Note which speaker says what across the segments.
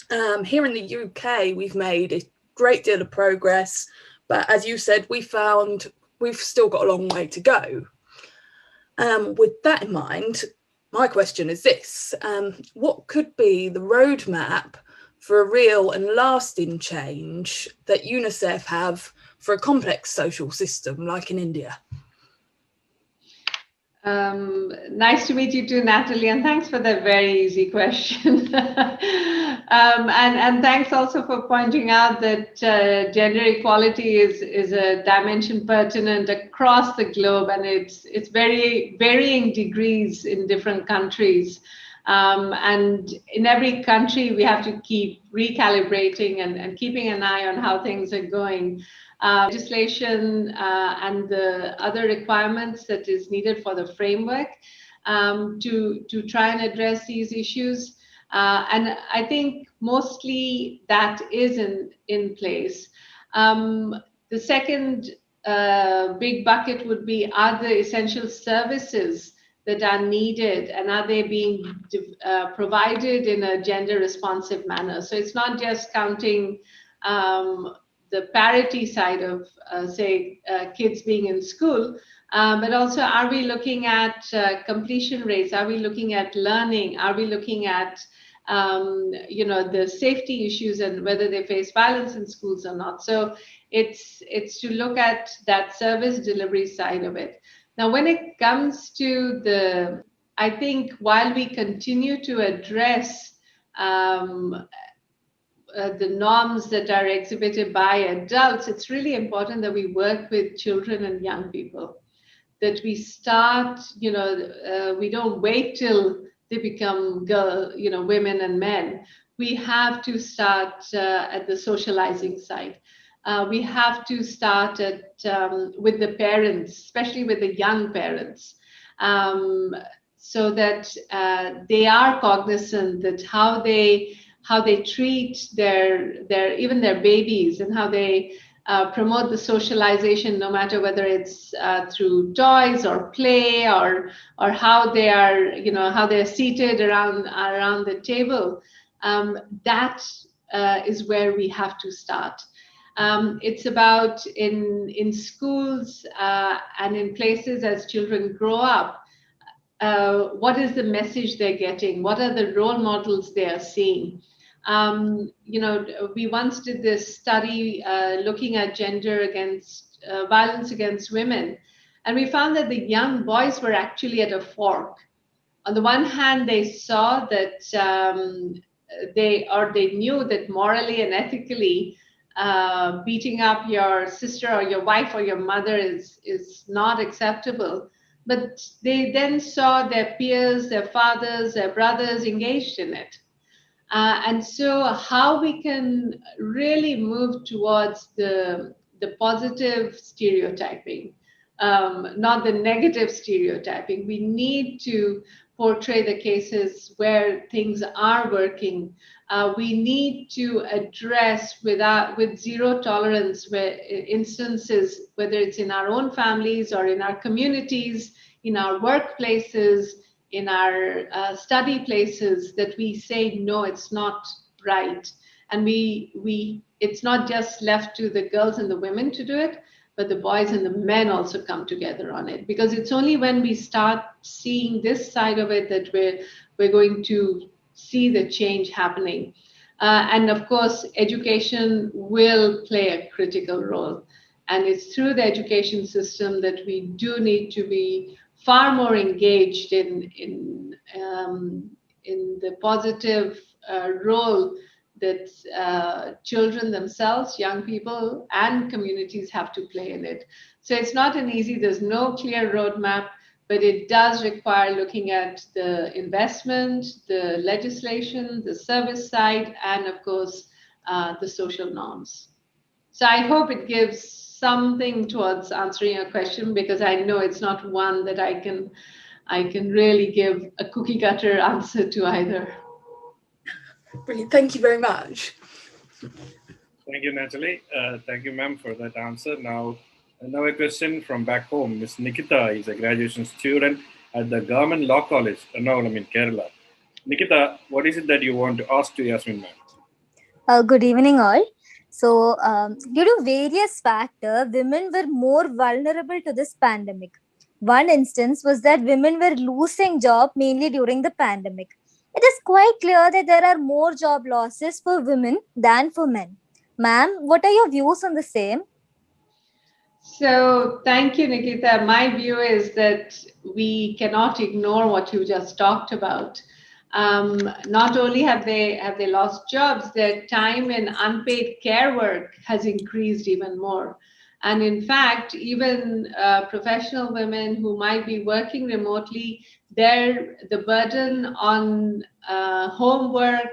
Speaker 1: Here in the UK, we've made a great deal of progress, but as you said, we've still got a long way to go. With that in mind, my question is this: what could be the roadmap for a real and lasting change that UNICEF have for a complex social system like in India?
Speaker 2: Nice to meet you too, Natalie, and thanks for that very easy question. And thanks also for pointing out that gender equality is a dimension pertinent across the globe, and it's very varying degrees in different countries. And in every country, we have to keep recalibrating and keeping an eye on how things are going. Legislation and the other requirements that is needed for the framework to try and address these issues. And I think mostly that is in place. The second big bucket would be, are the essential services that are needed, and are they being provided in a gender responsive manner? So it's not just counting the parity side of, say, kids being in school, but also, are we looking at completion rates? Are we looking at learning? Are we looking at, the safety issues and whether they face violence in schools or not? So it's to look at that service delivery side of it. Now, when it comes to I think while we continue to address the norms that are exhibited by adults, it's really important that we work with children and young people, that we start, we don't wait till they become women and men. We have to start at the socializing side. We have to start with the parents, especially with the young parents, so that they are cognizant that how they treat even their babies, and how they promote the socialization, no matter whether it's through toys or play, or how they are, how they're seated around the table. That is where we have to start. It's about in schools and in places as children grow up. What is the message they're getting? What are the role models they are seeing? We once did this study looking at violence against women, and we found that the young boys were actually at a fork. On the one hand, they saw that they knew that morally and ethically beating up your sister or your wife or your mother is not acceptable. But they then saw their peers, their fathers, their brothers engaged in it. And so how we can really move towards the positive stereotyping, not the negative stereotyping. We need to portray the cases where things are working. We need to address with zero tolerance instances, whether it's in our own families or in our communities, in our workplaces, in our study places, that we say, no, it's not right. And it's not just left to the girls and the women to do it, but the boys and the men also come together on it. Because it's only when we start seeing this side of it that we're going to see the change happening. And of course, education will play a critical role. And it's through the education system that we do need to be far more engaged in the positive role that children themselves, young people, and communities have to play in it. So it's not there's no clear roadmap, but it does require looking at the investment, the legislation, the service side, and of course, the social norms. So I hope it gives something towards answering your question, because I know it's not one that I can really give a cookie cutter answer to either.
Speaker 1: Brilliant. Thank you very much.
Speaker 3: Thank you, Natalie. Thank you, ma'am, for that answer. Now, another question from back home. Ms. Nikita is a graduation student at the Government Law College, Ernakulam in Kerala. Nikita, what is it that you want to ask to Yasmin, ma'am?
Speaker 4: Good evening, all. So, due to various factors, women were more vulnerable to this pandemic. One instance was that women were losing job mainly during the pandemic. It is quite clear that there are more job losses for women than for men. Ma'am, what are your views on the same?
Speaker 2: So thank you, Nikita. My view is that we cannot ignore what you just talked about. Not only have they lost jobs, their time in unpaid care work has increased even more. And in fact, even professional women who might be working remotely, the burden on home work,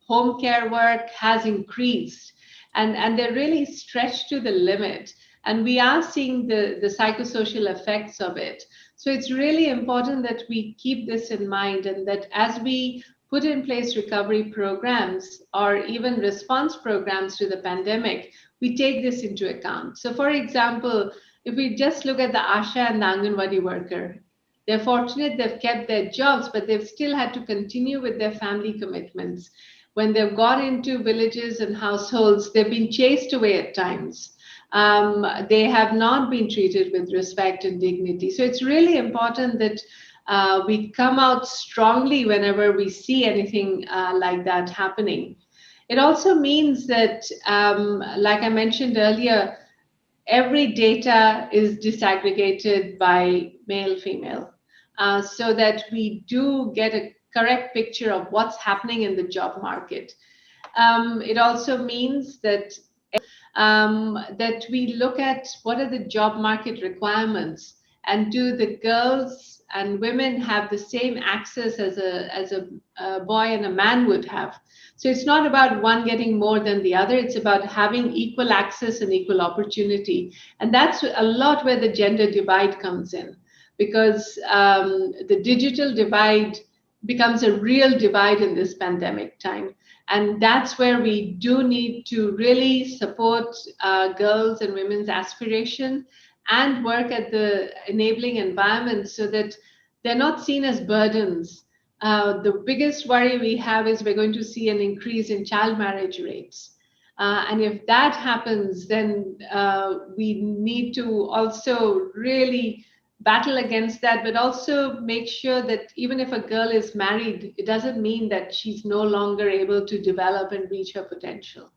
Speaker 2: home care work has increased, and they're really stretched to the limit, and we are seeing the psychosocial effects of it. So it's really important that we keep this in mind, and that as we put in place recovery programs or even response programs to the pandemic, we take this into account. So for example, if we just look at the ASHA and the Anganwadi worker, they're fortunate they've kept their jobs, but they've still had to continue with their family commitments. When they've got into villages and households, they've been chased away at times. They have not been treated with respect and dignity. So it's really important that we come out strongly whenever we see anything like that happening. It also means that, like I mentioned earlier, every data is disaggregated by male, female, so that we do get a correct picture of what's happening in the job market. It also means that that we look at what are the job market requirements, and do the girls and women have the same access as a boy and a man would have. So it's not about one getting more than the other, it's about having equal access and equal opportunity. And that's a lot where the gender divide comes in, because the digital divide becomes a real divide in this pandemic time. And that's where we do need to really support girls and women's aspiration and work at the enabling environment so that they're not seen as burdens. The biggest worry we have is we're going to see an increase in child marriage rates. And if that happens, then we need to also really battle against that, but also make sure that even if a girl is married, it doesn't mean that she's no longer able to develop and reach her potential.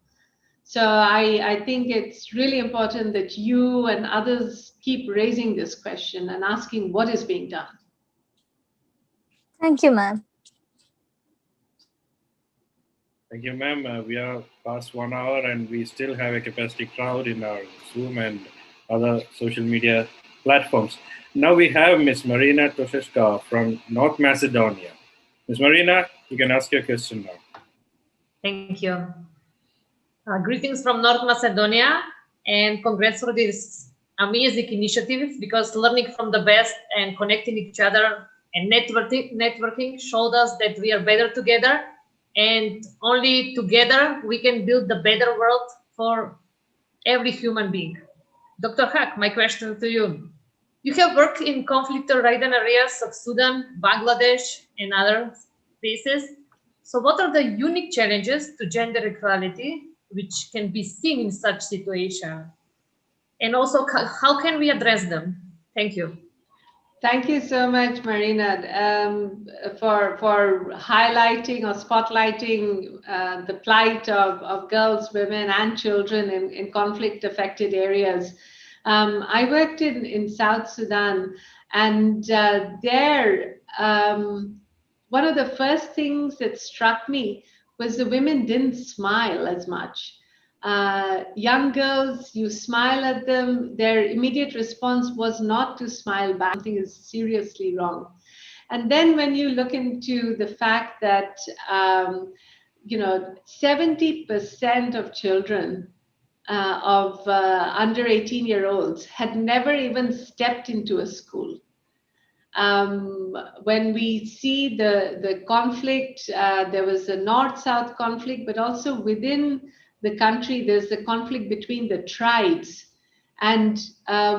Speaker 2: So I think it's really important that you and others keep raising this question and asking what is being done.
Speaker 4: Thank you, ma'am.
Speaker 3: Thank you, ma'am. We are past 1 hour and we still have a capacity crowd in our Zoom and other social media platforms. Now we have Ms. Marina Tosheshka from North Macedonia. Ms. Marina, you can ask your question now.
Speaker 5: Thank you. Greetings from North Macedonia, and congrats for this amazing initiative, because learning from the best and connecting each other and networking showed us that we are better together, and only together we can build the better world for every human being. Dr. Haque, my question to you. You have worked in conflict-ridden areas of Sudan, Bangladesh, and other places. So what are the unique challenges to gender equality which can be seen in such situation? And also, how can we address them? Thank you.
Speaker 2: Thank you so much, Marina, for highlighting or spotlighting the plight of girls, women, and children in conflict-affected areas. I worked in South Sudan, and there, one of the first things that struck me was the women didn't smile as much. Young girls, you smile at them, their immediate response was not to smile back. Something is seriously wrong. And then when you look into the fact that 70% of children of under 18-year-olds had never even stepped into a school. When we see the conflict, there was a North-South conflict, but also within the country, there's the conflict between the tribes. And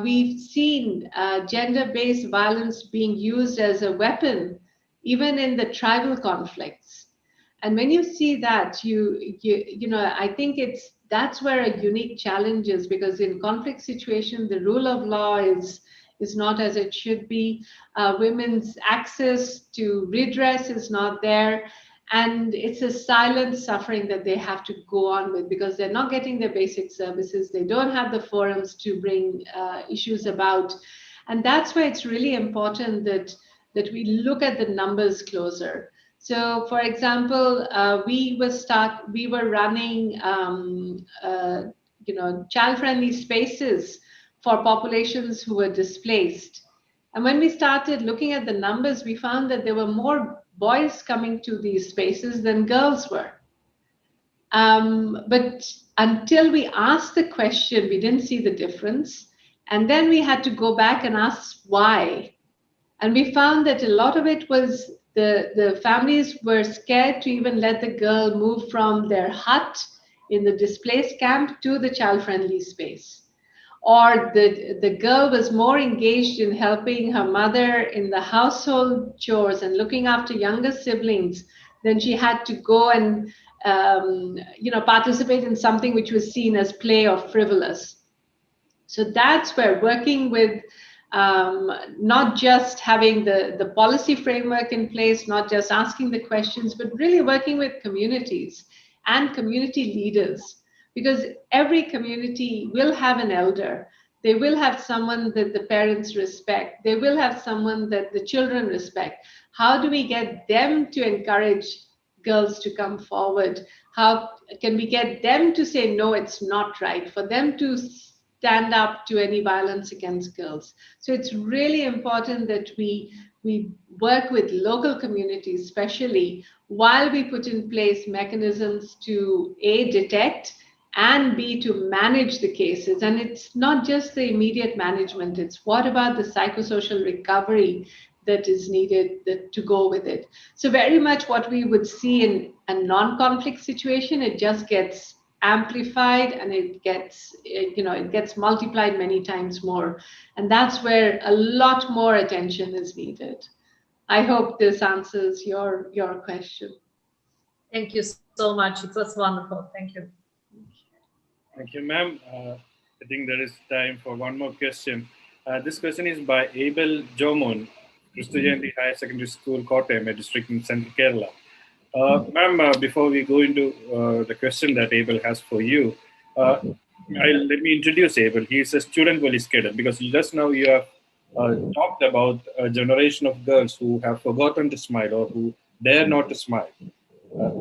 Speaker 2: we've seen gender-based violence being used as a weapon, even in the tribal conflicts. And when you see that, you know, I think that's where a unique challenge is, because in conflict situations, the rule of law is not as it should be. Women's access to redress is not there. And it's a silent suffering that they have to go on with, because they're not getting their basic services. They don't have the forums to bring issues about. And that's why it's really important that we look at the numbers closer. So, for example, we were running, you know, child-friendly spaces for populations who were displaced. And when we started looking at the numbers, we found that there were more boys coming to these spaces than girls were. But until we asked the question, we didn't see the difference. And then we had to go back and ask why. And we found that a lot of it was the families were scared to even let the girl move from their hut in the displaced camp to the child-friendly space. Or the girl was more engaged in helping her mother in the household chores and looking after younger siblings than she had to go and you know, participate in something which was seen as play or frivolous. So that's where working with not just having the policy framework in place, not just asking the questions, but really working with communities and community leaders. Because every community will have an elder. They will have someone that the parents respect. They will have someone that the children respect. How do we get them to encourage girls to come forward? How can we get them to say, no, it's not right, for them to stand up to any violence against girls? So it's really important that we work with local communities, especially, while we put in place mechanisms to A, detect, and B, to manage the cases. And it's not just the immediate management, it's what about the psychosocial recovery that is needed to go with it. So very much what we would see in a non-conflict situation, it just gets amplified and it gets, you know, it gets multiplied many times more. And that's where a lot more attention is needed. I hope this answers your question.
Speaker 5: Thank you so much. It was wonderful. Thank you.
Speaker 3: Thank you, ma'am. I think there is time for one more question. This question is by Abel Jomon, Vijayan Higher Secondary School, Kottayam, a district in Central Kerala. Ma'am, before we go into the question that Abel has for you, let me introduce Abel. He is a student police cadet, because just now you have talked about a generation of girls who have forgotten to smile or who dare not to smile.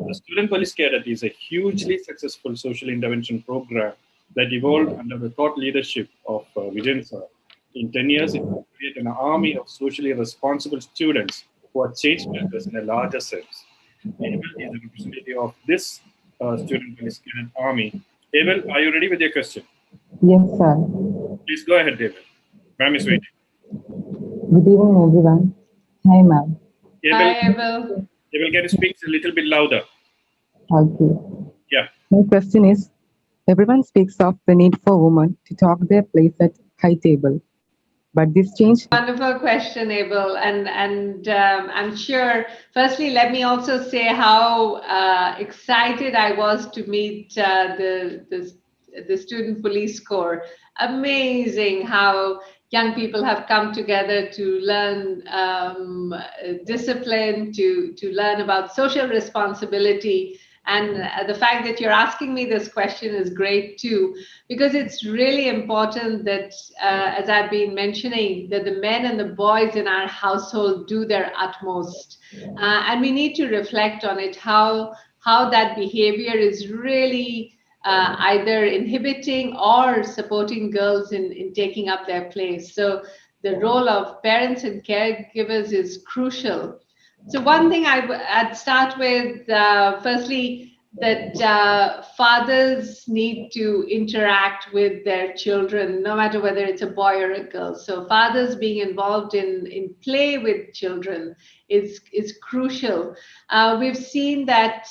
Speaker 3: The Student Police Cadet is a hugely successful social intervention program that evolved under the thought leadership of Vijayan sir. In 10 years, it will create an army of socially responsible students who are changemakers in a larger sense. Abel is a representative of this Student Police Cadet army. Abel, are you ready with your question?
Speaker 6: Yes, sir.
Speaker 3: Please go ahead, Abel. Ma'am is waiting.
Speaker 6: Good evening, everyone. Hi, ma'am.
Speaker 2: Hi, Abel.
Speaker 3: Abel, can you speak a little bit louder?
Speaker 6: Okay.
Speaker 3: Yeah.
Speaker 6: My question is, everyone speaks of the need for women to talk their place at high table. But this change...
Speaker 2: Wonderful question, Abel. And I'm sure, firstly, let me also say how excited I was to meet the Student Police Corps. Amazing how young people have come together to learn discipline, to learn about social responsibility. And the fact that you're asking me this question is great too, because it's really important that, as I've been mentioning, that the men and the boys in our household do their utmost. And we need to reflect on it, how that behavior is really either inhibiting or supporting girls in taking up their place. So the role of parents and caregivers is crucial. So one thing I'd start with, firstly, that fathers need to interact with their children, no matter whether it's a boy or a girl. So fathers being involved in play with children is crucial. We've seen that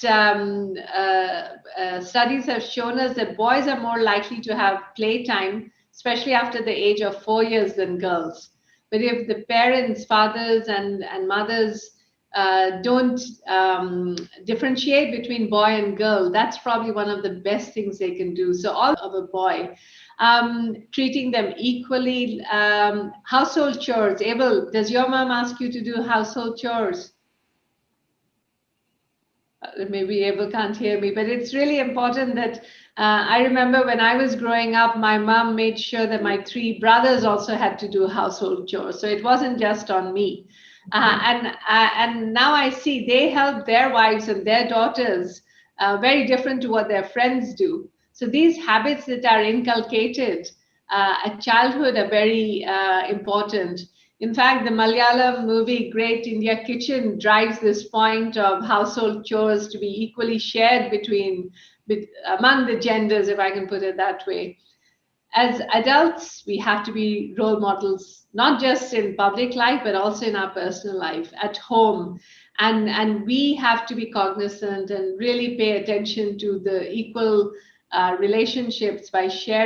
Speaker 2: studies have shown us that boys are more likely to have playtime, especially after the age of 4 years, than girls. But if the parents, fathers and mothers don't differentiate between boy and girl. That's probably one of the best things they can do. So all of a boy, treating them equally. Household chores. Abel, does your mom ask you to do household chores? Maybe Abel can't hear me, but it's really important that I remember when I was growing up, my mom made sure that my 3 brothers also had to do household chores. So it wasn't just on me. And now I see they help their wives and their daughters very different to what their friends do. So these habits that are inculcated at childhood are very important. In fact, the Malayalam movie Great India Kitchen drives this point of household chores to be equally shared among the genders, if I can put it that way. As adults, we have to be role models, not just in public life, but also in our personal life, at home. And we have to be cognizant and really pay attention to the equal relationships by sharing